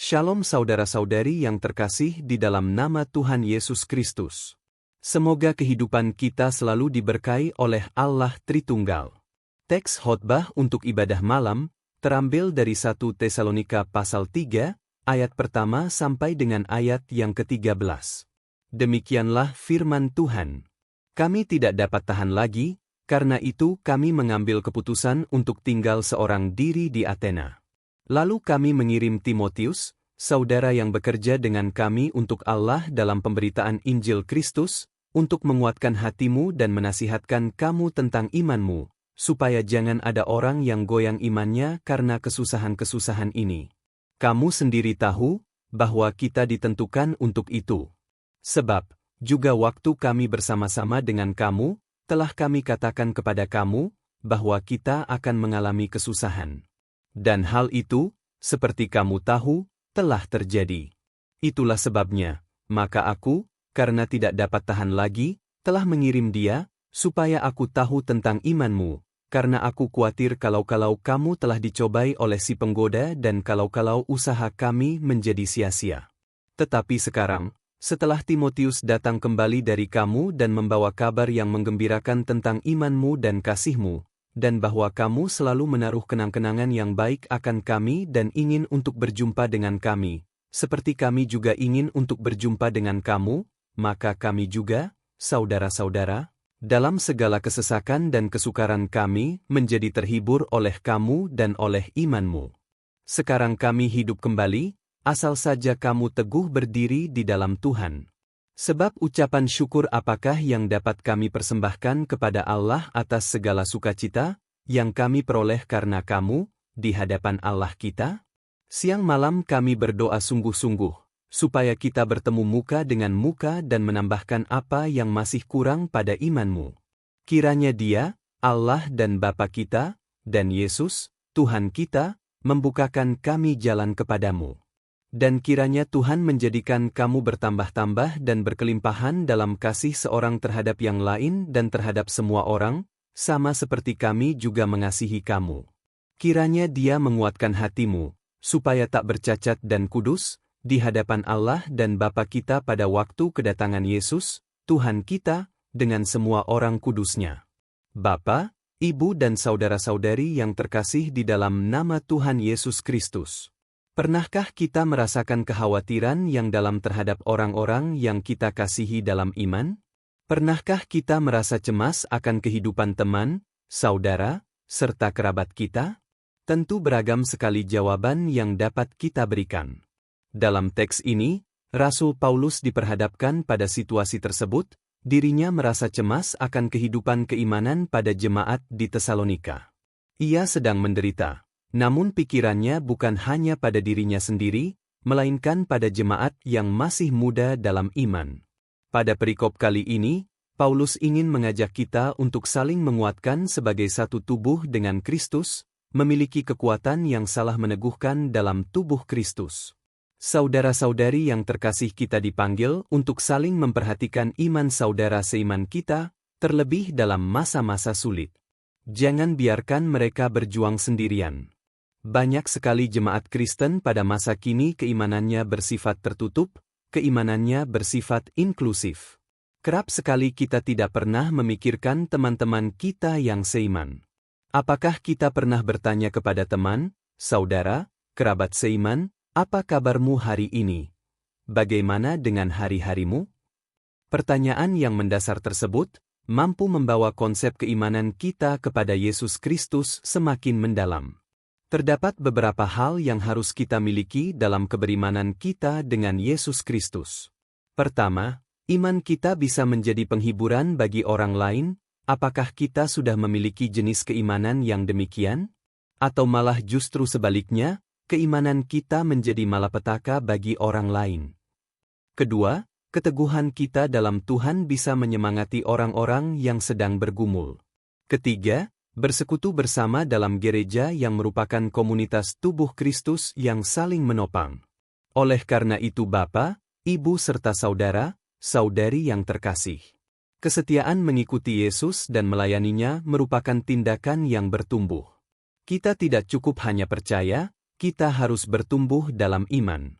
Shalom saudara-saudari yang terkasih di dalam nama Tuhan Yesus Kristus. Semoga kehidupan kita selalu diberkahi oleh Allah Tritunggal. Teks khotbah untuk ibadah malam terambil dari 1 Tesalonika pasal 3, ayat pertama sampai dengan ayat yang ke-13. Demikianlah firman Tuhan. Kami tidak dapat tahan lagi, karena itu kami mengambil keputusan untuk tinggal seorang diri di Athena. Lalu kami mengirim Timotius, saudara yang bekerja dengan kami untuk Allah dalam pemberitaan Injil Kristus, untuk menguatkan hatimu dan menasihatkan kamu tentang imanmu, supaya jangan ada orang yang goyang imannya karena kesusahan-kesusahan ini. Kamu sendiri tahu bahwa kita ditentukan untuk itu. Sebab, juga waktu kami bersama-sama dengan kamu, telah kami katakan kepada kamu, bahwa kita akan mengalami kesusahan. Dan hal itu, seperti kamu tahu, telah terjadi. Itulah sebabnya, maka aku, karena tidak dapat tahan lagi, telah mengirim dia, supaya aku tahu tentang imanmu, karena aku khawatir kalau-kalau kamu telah dicobai oleh si penggoda dan kalau-kalau usaha kami menjadi sia-sia. Tetapi sekarang, setelah Timotius datang kembali dari kamu dan membawa kabar yang menggembirakan tentang imanmu dan kasihmu, dan bahwa kamu selalu menaruh kenang-kenangan yang baik akan kami dan ingin untuk berjumpa dengan kami, seperti kami juga ingin untuk berjumpa dengan kamu, maka kami juga, saudara-saudara, dalam segala kesesakan dan kesukaran kami menjadi terhibur oleh kamu dan oleh imanmu. Sekarang kami hidup kembali, asal saja kamu teguh berdiri di dalam Tuhan. Sebab ucapan syukur apakah yang dapat kami persembahkan kepada Allah atas segala sukacita, yang kami peroleh karena kamu, di hadapan Allah kita? Siang malam kami berdoa sungguh-sungguh, supaya kita bertemu muka dengan muka dan menambahkan apa yang masih kurang pada imanmu. Kiranya Dia, Allah dan Bapa kita, dan Yesus, Tuhan kita, membukakan kami jalan kepadamu. Dan kiranya Tuhan menjadikan kamu bertambah-tambah dan berkelimpahan dalam kasih seorang terhadap yang lain dan terhadap semua orang, sama seperti kami juga mengasihi kamu. Kiranya Dia menguatkan hatimu, supaya tak bercacat dan kudus, di hadapan Allah dan Bapa kita pada waktu kedatangan Yesus, Tuhan kita, dengan semua orang kudusnya. Bapa, Ibu dan saudara-saudari yang terkasih di dalam nama Tuhan Yesus Kristus. Pernahkah kita merasakan kekhawatiran yang dalam terhadap orang-orang yang kita kasihi dalam iman? Pernahkah kita merasa cemas akan kehidupan teman, saudara, serta kerabat kita? Tentu beragam sekali jawaban yang dapat kita berikan. Dalam teks ini, Rasul Paulus diperhadapkan pada situasi tersebut, dirinya merasa cemas akan kehidupan keimanan pada jemaat di Tesalonika. Ia sedang menderita. Namun pikirannya bukan hanya pada dirinya sendiri, melainkan pada jemaat yang masih muda dalam iman. Pada perikop kali ini, Paulus ingin mengajak kita untuk saling menguatkan sebagai satu tubuh dengan Kristus, memiliki kekuatan yang salah meneguhkan dalam tubuh Kristus. Saudara-saudari yang terkasih, kita dipanggil untuk saling memperhatikan iman saudara seiman kita, terlebih dalam masa-masa sulit. Jangan biarkan mereka berjuang sendirian. Banyak sekali jemaat Kristen pada masa kini keimanannya bersifat tertutup, keimanannya bersifat inklusif. Kerap sekali kita tidak pernah memikirkan teman-teman kita yang seiman. Apakah kita pernah bertanya kepada teman, saudara, kerabat seiman, apa kabarmu hari ini? Bagaimana dengan hari-harimu? Pertanyaan yang mendasar tersebut mampu membawa konsep keimanan kita kepada Yesus Kristus semakin mendalam. Terdapat beberapa hal yang harus kita miliki dalam keberimanan kita dengan Yesus Kristus. Pertama, iman kita bisa menjadi penghiburan bagi orang lain. Apakah kita sudah memiliki jenis keimanan yang demikian? Atau malah justru sebaliknya, keimanan kita menjadi malapetaka bagi orang lain? Kedua, keteguhan kita dalam Tuhan bisa menyemangati orang-orang yang sedang bergumul. Ketiga, bersekutu bersama dalam gereja yang merupakan komunitas tubuh Kristus yang saling menopang. Oleh karena itu Bapa, Ibu serta saudara, saudari yang terkasih, kesetiaan mengikuti Yesus dan melayaninya merupakan tindakan yang bertumbuh. Kita tidak cukup hanya percaya, kita harus bertumbuh dalam iman.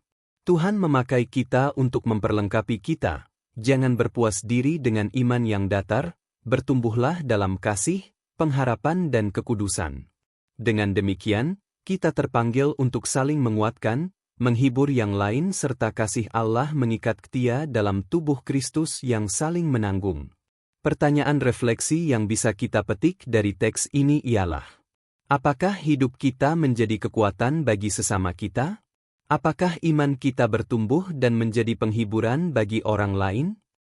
Tuhan memakai kita untuk memperlengkapi kita. Jangan berpuas diri dengan iman yang datar, bertumbuhlah dalam kasih, pengharapan dan kekudusan. Dengan demikian, kita terpanggil untuk saling menguatkan, menghibur yang lain serta kasih Allah mengikat setia dalam tubuh Kristus yang saling menanggung. Pertanyaan refleksi yang bisa kita petik dari teks ini ialah: apakah hidup kita menjadi kekuatan bagi sesama kita? Apakah iman kita bertumbuh dan menjadi penghiburan bagi orang lain?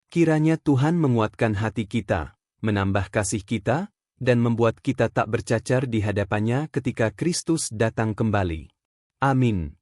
Kiranya Tuhan menguatkan hati kita, menambah kasih kita, dan membuat kita tak bercacar di hadapannya ketika Kristus datang kembali. Amin.